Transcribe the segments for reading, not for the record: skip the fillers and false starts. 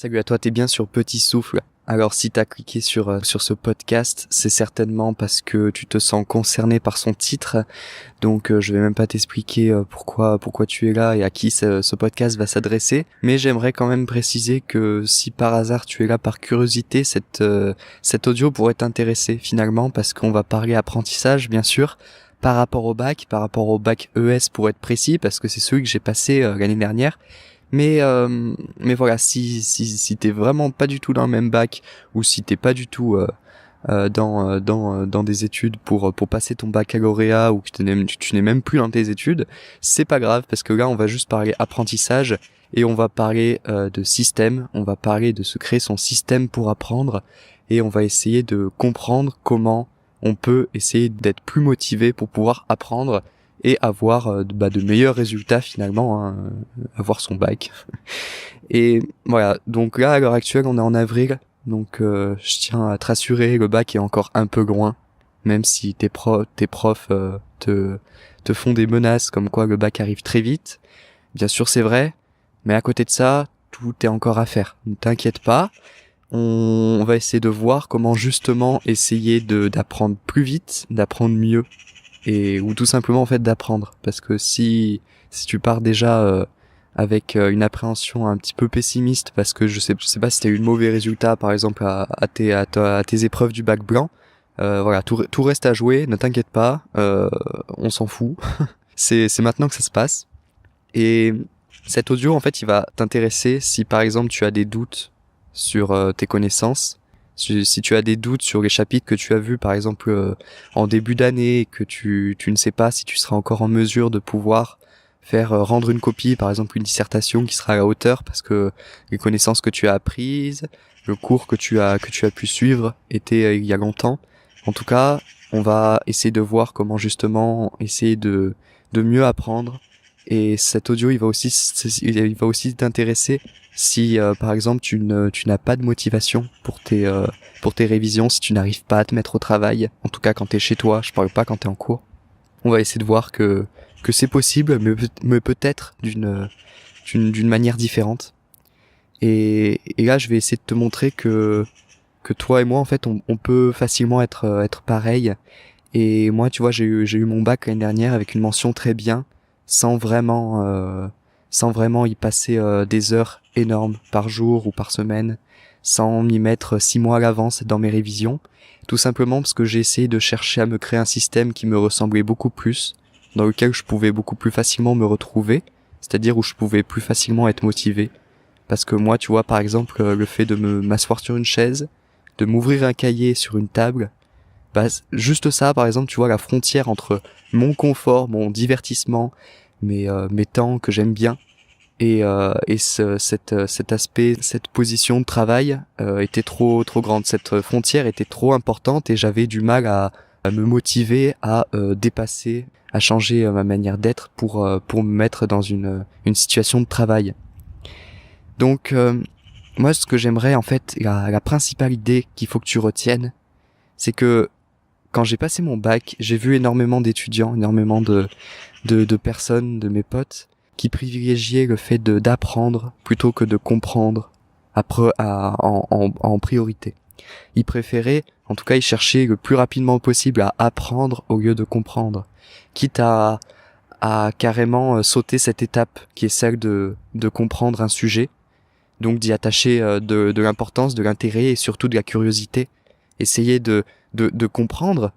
Salut à toi, t'es bien sur Petit Souffle. Alors si t'as cliqué sur ce podcast, c'est certainement parce que tu te sens concerné par son titre. Donc je vais même pas t'expliquer pourquoi tu es là et à qui ce podcast va s'adresser. Mais j'aimerais quand même préciser que si par hasard tu es là par curiosité, cet audio pourrait t'intéresser finalement parce qu'on va parler apprentissage bien sûr. Par rapport au bac ES pour être précis, parce que c'est celui que j'ai passé l'année dernière. Mais voilà, si t'es vraiment pas du tout dans le même bac, ou si t'es pas du tout dans des études pour passer ton baccalauréat, ou que tu n'es même plus dans tes études, c'est pas grave, parce que là on va juste parler apprentissage, et on va parler de système, on va parler de se créer son système pour apprendre, et on va essayer de comprendre comment on peut essayer d'être plus motivé pour pouvoir apprendre et avoir de meilleurs résultats finalement, hein, avoir son bac. Et voilà, donc là à l'heure actuelle on est en avril, donc je tiens à te rassurer, le bac est encore un peu loin, même si tes profs te font des menaces comme quoi le bac arrive très vite. Bien sûr c'est vrai, mais à côté de ça, tout est encore à faire. Ne t'inquiète pas, on va essayer de voir comment justement essayer d'apprendre plus vite, d'apprendre mieux, ou tout simplement en fait d'apprendre, parce que si tu pars déjà avec une appréhension un petit peu pessimiste, parce que je sais pas si t'as eu de mauvais résultats par exemple à tes épreuves du bac blanc, voilà, tout reste à jouer, ne t'inquiète pas, on s'en fout. c'est maintenant que ça se passe. Et cet audio en fait il va t'intéresser si par exemple tu as des doutes sur tes connaissances, si tu as des doutes sur les chapitres que tu as vus par exemple en début d'année, et que tu ne sais pas si tu seras encore en mesure de pouvoir faire rendre une copie, par exemple une dissertation qui sera à la hauteur, parce que les connaissances que tu as apprises, le cours que tu as pu suivre était il y a longtemps. En tout cas, on va essayer de voir comment justement essayer de mieux apprendre. Et cet audio, il va aussi t'intéresser si par exemple tu n'as pas de motivation pour tes révisions, si tu n'arrives pas à te mettre au travail, en tout cas quand t'es chez toi, je parle pas quand t'es en cours. On va essayer de voir que c'est possible, mais peut-être d'une manière différente. Et là, je vais essayer de te montrer que toi et moi, en fait, on peut facilement être pareil. Et moi, tu vois, j'ai eu mon bac l'année dernière avec une mention très bien, sans vraiment y passer des heures énormes par jour ou par semaine, sans m'y mettre 6 mois à l'avance dans mes révisions, tout simplement parce que j'ai essayé de chercher à me créer un système qui me ressemblait beaucoup plus, dans lequel je pouvais beaucoup plus facilement me retrouver, c'est-à-dire où je pouvais plus facilement être motivé. Parce que moi, tu vois, par exemple, le fait de m'asseoir sur une chaise, de m'ouvrir un cahier sur une table, bah, juste ça, par exemple, tu vois, la frontière entre mon confort, mon divertissement, mes temps que j'aime bien, et cet aspect, cette position de travail était trop grande. Cette frontière était trop importante et j'avais du mal à me motiver à dépasser, à changer ma manière d'être pour me mettre dans une situation de travail. Donc moi, ce que j'aimerais en fait, la principale idée qu'il faut que tu retiennes, c'est que quand j'ai passé mon bac, j'ai vu énormément d'étudiants, énormément de personnes, de mes potes, qui privilégiaient le fait d'apprendre plutôt que de comprendre en priorité. Ils préféraient, en tout cas ils cherchaient le plus rapidement possible à apprendre au lieu de comprendre, quitte à carrément sauter cette étape qui est celle de comprendre un sujet, donc d'y attacher de l'importance, de l'intérêt et surtout de la curiosité. Essayer de comprendre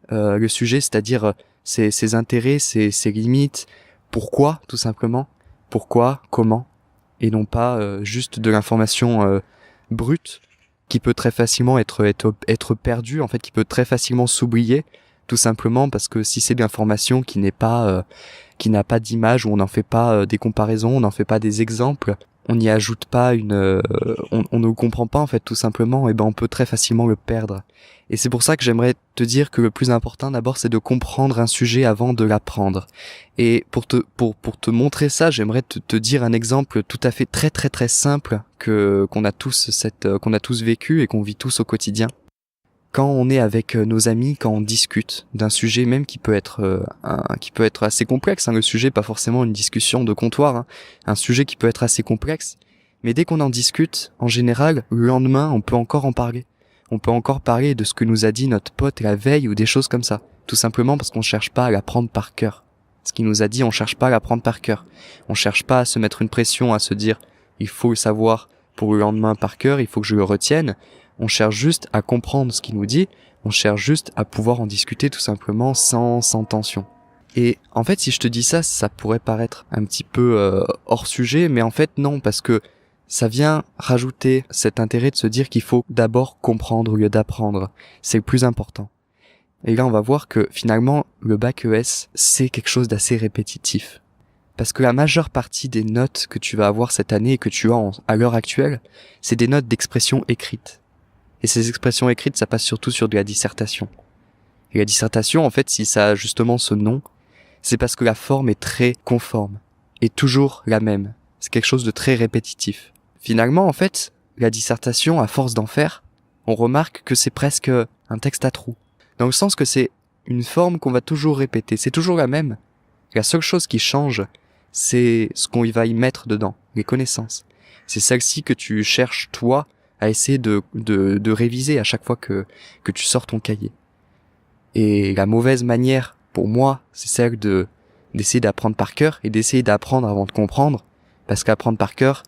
le sujet, c'est-à-dire ses intérêts, ses limites, pourquoi tout simplement, pourquoi, comment, et non pas juste de l'information brute qui peut très facilement être perdue, en fait, qui peut très facilement s'oublier, tout simplement parce que si c'est de l'information qui n'a pas d'image, où on n'en fait pas des comparaisons, on n'en fait pas des exemples, on n'y ajoute pas on ne comprend pas en fait tout simplement, et ben on peut très facilement le perdre. Et c'est pour ça que j'aimerais te dire que le plus important d'abord c'est de comprendre un sujet avant de l'apprendre. Et pour te montrer ça, j'aimerais te dire un exemple tout à fait très très très simple qu'on a tous vécu et qu'on vit tous au quotidien. Quand on est avec nos amis, quand on discute d'un sujet même qui peut être assez complexe, le sujet pas forcément une discussion de comptoir, un sujet qui peut être assez complexe, Mais dès qu'on en discute, en général, le lendemain, on peut encore en parler. On peut encore parler de ce que nous a dit notre pote la veille ou des choses comme ça. Tout simplement parce qu'on cherche pas à l'apprendre par cœur. Ce qu'il nous a dit, on cherche pas à l'apprendre par cœur. On cherche pas à se mettre une pression, à se dire, il faut le savoir pour le lendemain par cœur, il faut que je le retienne. On cherche juste à comprendre ce qu'il nous dit. On cherche juste à pouvoir en discuter tout simplement sans tension. Et en fait, si je te dis ça, ça pourrait paraître un petit peu hors sujet, mais en fait non, parce que ça vient rajouter cet intérêt de se dire qu'il faut d'abord comprendre au lieu d'apprendre. C'est le plus important. Et là, on va voir que finalement, le bac ES, c'est quelque chose d'assez répétitif. Parce que la majeure partie des notes que tu vas avoir cette année et que tu as à l'heure actuelle, c'est des notes d'expression écrite. Et ces expressions écrites, ça passe surtout sur de la dissertation. Et la dissertation, en fait, si ça a justement ce nom, c'est parce que la forme est très conforme, et toujours la même. C'est quelque chose de très répétitif. Finalement, en fait, la dissertation, à force d'en faire, on remarque que c'est presque un texte à trous. Dans le sens que c'est une forme qu'on va toujours répéter, c'est toujours la même. La seule chose qui change, c'est ce qu'on va y mettre dedans, les connaissances. C'est celle-ci que tu cherches, toi, à essayer de réviser à chaque fois que tu sors ton cahier. Et la mauvaise manière, pour moi, c'est celle d'essayer d'apprendre par cœur et d'essayer d'apprendre avant de comprendre, parce qu'apprendre par cœur,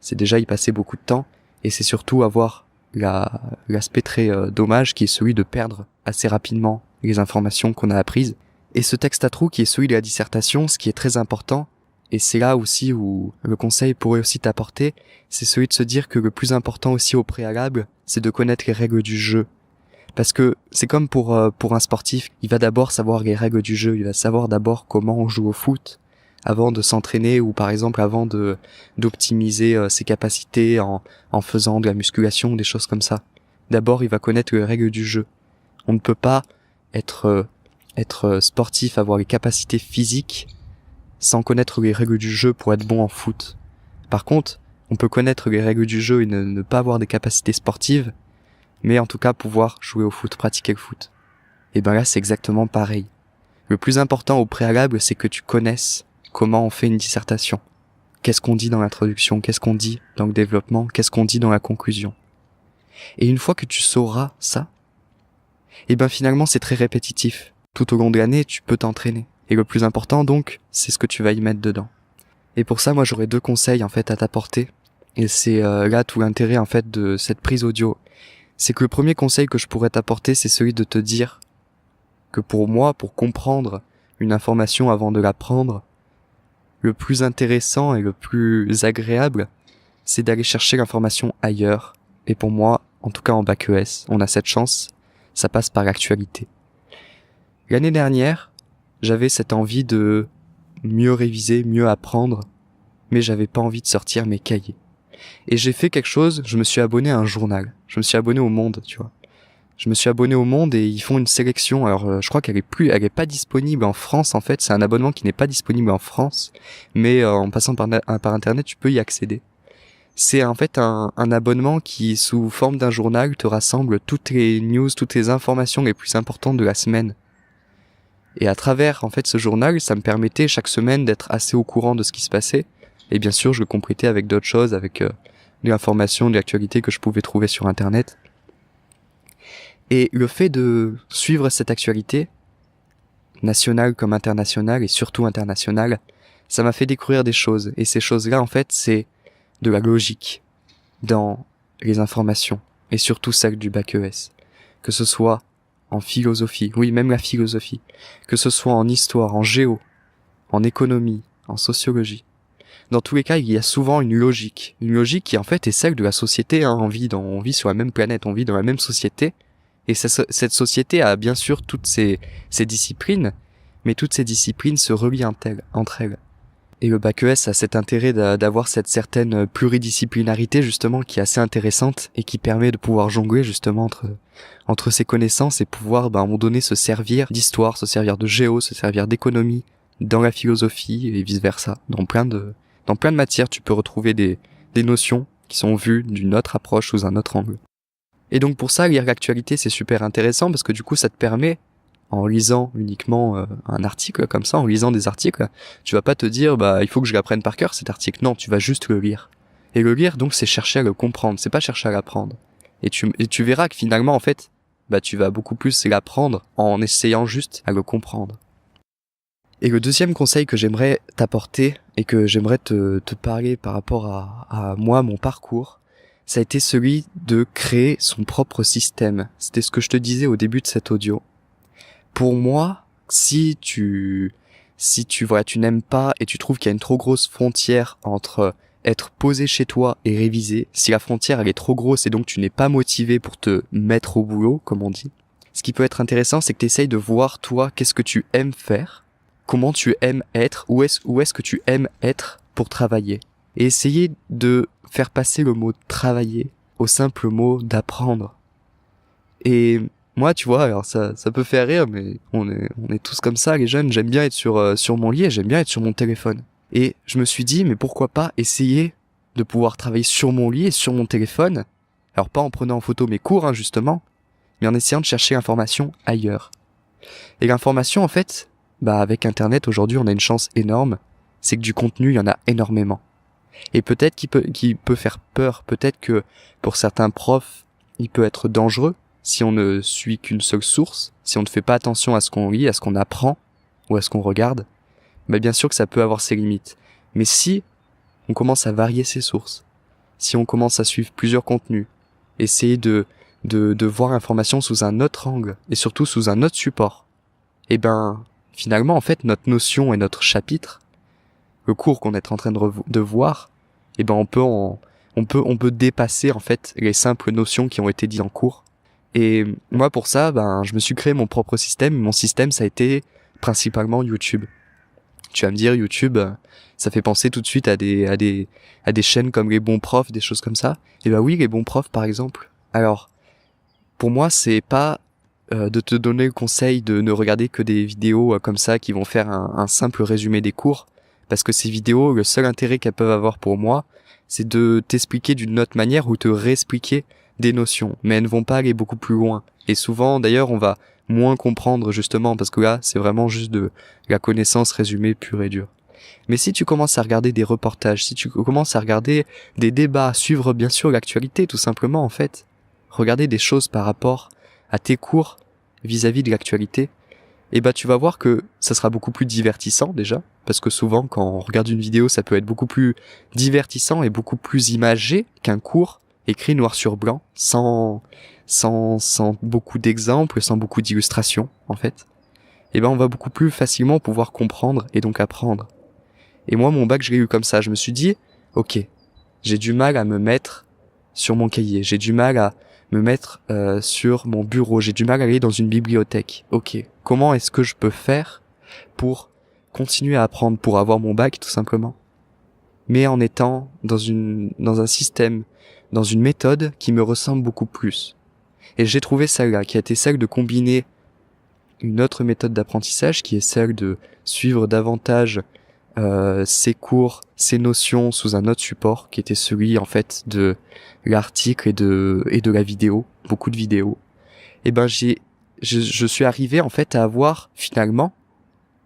c'est déjà y passer beaucoup de temps, et c'est surtout avoir l'aspect très dommage qui est celui de perdre assez rapidement les informations qu'on a apprises. Et ce texte à trous qui est celui de la dissertation, ce qui est très important, et c'est là aussi où le conseil pourrait aussi t'apporter, c'est celui de se dire que le plus important aussi au préalable, c'est de connaître les règles du jeu. Parce que c'est comme pour un sportif, il va d'abord savoir les règles du jeu, il va savoir d'abord comment on joue au foot, avant de s'entraîner ou par exemple avant d'optimiser ses capacités en faisant de la musculation ou des choses comme ça. D'abord, il va connaître les règles du jeu. On ne peut pas être sportif, avoir les capacités physiques sans connaître les règles du jeu pour être bon en foot. Par contre, on peut connaître les règles du jeu et ne pas avoir des capacités sportives, mais en tout cas pouvoir jouer au foot, pratiquer le foot. Et ben là, c'est exactement pareil. Le plus important au préalable, c'est que tu connaisses comment on fait une dissertation. Qu'est-ce qu'on dit dans l'introduction, qu'est-ce qu'on dit dans le développement, qu'est-ce qu'on dit dans la conclusion. Et une fois que tu sauras ça, et ben finalement c'est très répétitif. Tout au long de l'année, tu peux t'entraîner. Et le plus important donc, c'est ce que tu vas y mettre dedans. Et pour ça, moi j'aurais 2 conseils en fait à t'apporter. Et c'est là tout l'intérêt en fait de cette prise audio. C'est que le premier conseil que je pourrais t'apporter, c'est celui de te dire que pour moi, pour comprendre une information avant de l'apprendre, le plus intéressant et le plus agréable, c'est d'aller chercher l'information ailleurs. Et pour moi, en tout cas en bac ES, on a cette chance, ça passe par l'actualité. L'année dernière, j'avais cette envie de mieux réviser, mieux apprendre, mais j'avais pas envie de sortir mes cahiers. Et j'ai fait quelque chose, je me suis abonné à un journal. Je me suis abonné au Monde, tu vois. Je me suis abonné au Monde et ils font une sélection. Alors, je crois qu'elle est pas disponible en France, en fait. C'est un abonnement qui n'est pas disponible en France. Mais en passant par Internet, tu peux y accéder. C'est en fait un abonnement qui, sous forme d'un journal, te rassemble toutes les news, toutes les informations les plus importantes de la semaine. Et à travers, en fait, ce journal, ça me permettait chaque semaine d'être assez au courant de ce qui se passait. Et bien sûr, je le complétais avec d'autres choses, avec de l'information, de l'actualité que je pouvais trouver sur Internet. Et le fait de suivre cette actualité, nationale comme internationale, et surtout internationale, ça m'a fait découvrir des choses. Et ces choses-là, en fait, c'est de la logique dans les informations, et surtout celle du bac ES. Que ce soit en philosophie, oui, même la philosophie, que ce soit en histoire, en géo, en économie, en sociologie. Dans tous les cas, il y a souvent une logique qui en fait est celle de la société, hein. On vit sur la même planète, on vit dans la même société, et cette société a bien sûr toutes ces disciplines, mais toutes ces disciplines se relient entre elles. Et le bac ES a cet intérêt d'avoir cette certaine pluridisciplinarité justement qui est assez intéressante et qui permet de pouvoir jongler justement entre ces connaissances et pouvoir à un moment donné se servir d'histoire, se servir de géo, se servir d'économie dans la philosophie et vice versa. Dans plein de matières, tu peux retrouver des notions qui sont vues d'une autre approche sous un autre angle. Et donc pour ça, lire l'actualité, c'est super intéressant parce que du coup, ça te permet, en lisant uniquement un article comme ça, en lisant des articles, tu vas pas te dire il faut que je l'apprenne par cœur cet article. Non, tu vas juste le lire. Et le lire, donc, c'est chercher à le comprendre, c'est pas chercher à l'apprendre. Et tu verras que finalement, en fait, tu vas beaucoup plus l'apprendre en essayant juste à le comprendre. Et le deuxième conseil que j'aimerais t'apporter et que j'aimerais te parler par rapport à moi, mon parcours, ça a été celui de créer son propre système. C'était ce que je te disais au début de cet audio. Pour moi, si tu n'aimes pas et tu trouves qu'il y a une trop grosse frontière entre être posé chez toi et réviser, si la frontière elle est trop grosse et donc tu n'es pas motivé pour te mettre au boulot, comme on dit, ce qui peut être intéressant, c'est que tu essayes de voir toi, qu'est-ce que tu aimes faire, comment tu aimes être, où est-ce que tu aimes être pour travailler. Et essayer de faire passer le mot travailler au simple mot d'apprendre. Et moi, tu vois, alors ça peut faire rire, mais on est tous comme ça, les jeunes. J'aime bien être sur mon lit et j'aime bien être sur mon téléphone. Et je me suis dit, mais pourquoi pas essayer de pouvoir travailler sur mon lit et sur mon téléphone. Alors pas en prenant en photo mes cours, justement, mais en essayant de chercher l'information ailleurs. Et l'information, en fait, avec Internet, aujourd'hui, on a une chance énorme, c'est que du contenu, il y en a énormément. Et peut-être qu'il peut faire peur, peut-être que pour certains profs, il peut être dangereux si on ne suit qu'une seule source, si on ne fait pas attention à ce qu'on lit, à ce qu'on apprend ou à ce qu'on regarde. Bien sûr que ça peut avoir ses limites. Mais si on commence à varier ses sources, si on commence à suivre plusieurs contenus, essayer de voir l'information sous un autre angle et surtout sous un autre support, finalement, en fait, notre notion et notre chapitre, le cours qu'on est en train de voir, on peut dépasser, en fait, les simples notions qui ont été dites en cours. Et moi, pour ça, je me suis créé mon propre système. Mon système, ça a été principalement YouTube. Tu vas me dire, YouTube, ça fait penser tout de suite à des chaînes comme Les Bons Profs, des choses comme ça. Et oui, Les Bons Profs, par exemple. Alors, pour moi, c'est pas de te donner le conseil de ne regarder que des vidéos comme ça qui vont faire un simple résumé des cours. Parce que ces vidéos, le seul intérêt qu'elles peuvent avoir pour moi, c'est de t'expliquer d'une autre manière ou te réexpliquer des notions. Mais elles ne vont pas aller beaucoup plus loin. Et souvent, d'ailleurs, on va moins comprendre justement parce que là, c'est vraiment juste de la connaissance résumée pure et dure. Mais si tu commences à regarder des reportages, si tu commences à regarder des débats, suivre bien sûr l'actualité tout simplement en fait, regarder des choses par rapport à tes cours vis-à-vis de l'actualité, tu vas voir que ça sera beaucoup plus divertissant déjà, parce que souvent quand on regarde une vidéo, ça peut être beaucoup plus divertissant et beaucoup plus imagé qu'un cours écrit noir sur blanc, sans beaucoup d'exemples, sans beaucoup d'illustrations, en fait. On va beaucoup plus facilement pouvoir comprendre et donc apprendre. Et moi, mon bac, je l'ai eu comme ça. Je me suis dit, ok, j'ai du mal à me mettre sur mon cahier, j'ai du mal à me mettre sur mon bureau, j'ai du mal à aller dans une bibliothèque. Ok, comment est-ce que je peux faire pour continuer à apprendre, pour avoir mon bac, tout simplement, mais en étant dans un système, dans une méthode qui me ressemble beaucoup plus. Et j'ai trouvé celle-là, qui a été celle de combiner une autre méthode d'apprentissage, qui est celle de suivre davantage ces cours, ces notions sous un autre support, qui était celui en fait de l'article et de la vidéo, beaucoup de vidéos. Je suis arrivé en fait à avoir finalement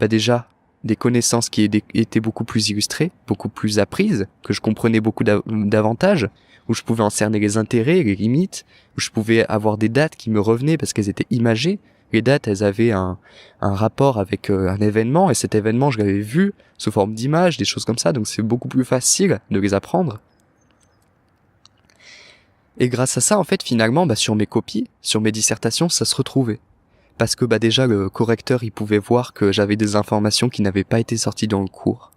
déjà des connaissances qui étaient beaucoup plus illustrées, beaucoup plus apprises, que je comprenais beaucoup davantage, où je pouvais en cerner les intérêts, les limites, où je pouvais avoir des dates qui me revenaient parce qu'elles étaient imagées. Les dates, elles avaient un rapport avec un événement, et cet événement, je l'avais vu sous forme d'images, des choses comme ça, donc c'est beaucoup plus facile de les apprendre. Et grâce à ça, en fait, finalement, sur mes copies, sur mes dissertations, ça se retrouvait. Parce que déjà, le correcteur, il pouvait voir que j'avais des informations qui n'avaient pas été sorties dans le cours.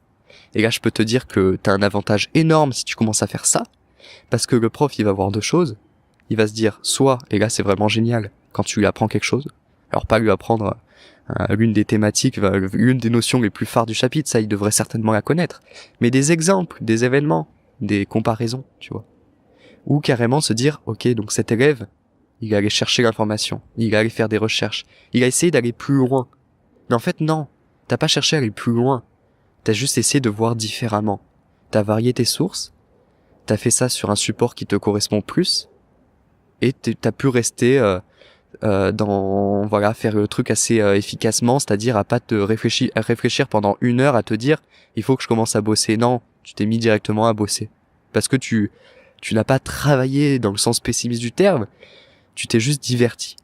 Et là, je peux te dire que t'as un avantage énorme si tu commences à faire ça, parce que le prof, il va voir deux choses. Il va se dire, soit, et là, c'est vraiment génial, quand tu lui apprends quelque chose, alors pas lui apprendre l'une des thématiques, l'une des notions les plus phares du chapitre, ça, il devrait certainement la connaître, mais des exemples, des événements, des comparaisons, tu vois. Ou carrément se dire, ok, donc cet élève, il allait chercher l'information, il allait faire des recherches, il a essayé d'aller plus loin. Mais en fait, non, t'as pas cherché à aller plus loin, t'as juste essayé de voir différemment. T'as varié tes sources, t'as fait ça sur un support qui te correspond plus, et t'as pu rester faire le truc assez efficacement, c'est-à-dire à pas te réfléchir pendant 1 heure à te dire, il faut que je commence à bosser. Non, tu t'es mis directement à bosser. parce que tu n'as pas travaillé dans le sens pessimiste du terme, tu t'es juste diverti.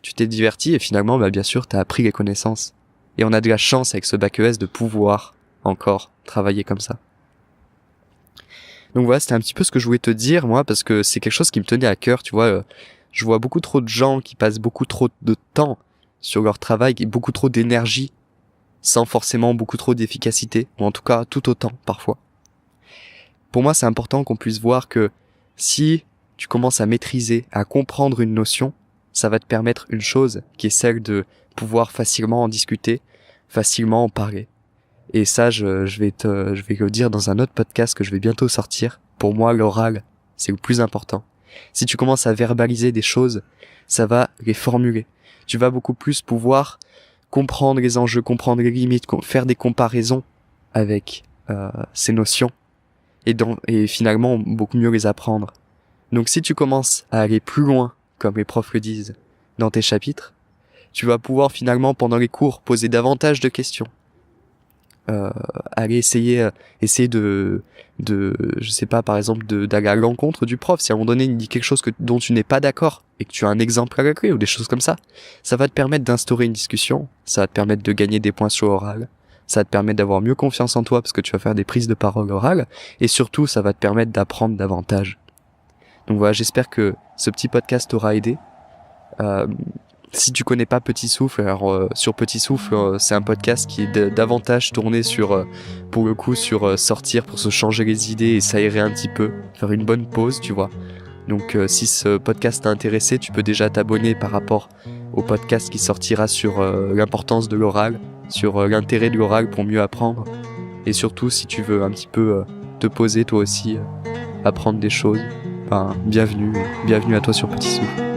Tu t'es diverti et finalement, bien sûr, t'as appris les connaissances. Et on a de la chance avec ce bac ES de pouvoir encore travailler comme ça. Donc voilà, c'était un petit peu ce que je voulais te dire, moi, parce que c'est quelque chose qui me tenait à cœur, tu vois. Je vois beaucoup trop de gens qui passent beaucoup trop de temps sur leur travail, et beaucoup trop d'énergie, sans forcément beaucoup trop d'efficacité, ou en tout cas tout autant, parfois. Pour moi, c'est important qu'on puisse voir que si tu commences à maîtriser, à comprendre une notion, ça va te permettre une chose, qui est celle de pouvoir facilement en discuter, facilement en parler. Et ça, je vais le dire dans un autre podcast que je vais bientôt sortir. Pour moi, l'oral, c'est le plus important. Si tu commences à verbaliser des choses, ça va les formuler. Tu vas beaucoup plus pouvoir comprendre les enjeux, comprendre les limites, faire des comparaisons avec ces notions et finalement beaucoup mieux les apprendre. Donc si tu commences à aller plus loin, comme les profs le disent, dans tes chapitres, tu vas pouvoir finalement pendant les cours poser davantage de questions. Aller essayer de je sais pas, par exemple d'aller à l'encontre du prof. Si à un moment donné il dit quelque chose dont tu n'es pas d'accord et que tu as un exemple à la clé ou des choses comme ça va te permettre d'instaurer une discussion, ça va te permettre de gagner des points sur l'oral, ça va te permettre d'avoir mieux confiance en toi parce que tu vas faire des prises de parole orales et surtout ça va te permettre d'apprendre davantage. Donc voilà, j'espère que ce petit podcast t'aura aidé. Si tu connais pas Petit Souffle, alors sur Petit Souffle, c'est un podcast qui est davantage tourné sur, pour le coup, sur sortir pour se changer les idées et s'aérer un petit peu, faire une bonne pause, tu vois. Donc si ce podcast t'a intéressé, tu peux déjà t'abonner par rapport au podcast qui sortira sur l'importance de l'oral, sur l'intérêt de l'oral pour mieux apprendre. Et surtout, si tu veux un petit peu te poser toi aussi, apprendre des choses, bienvenue à toi sur Petit Souffle.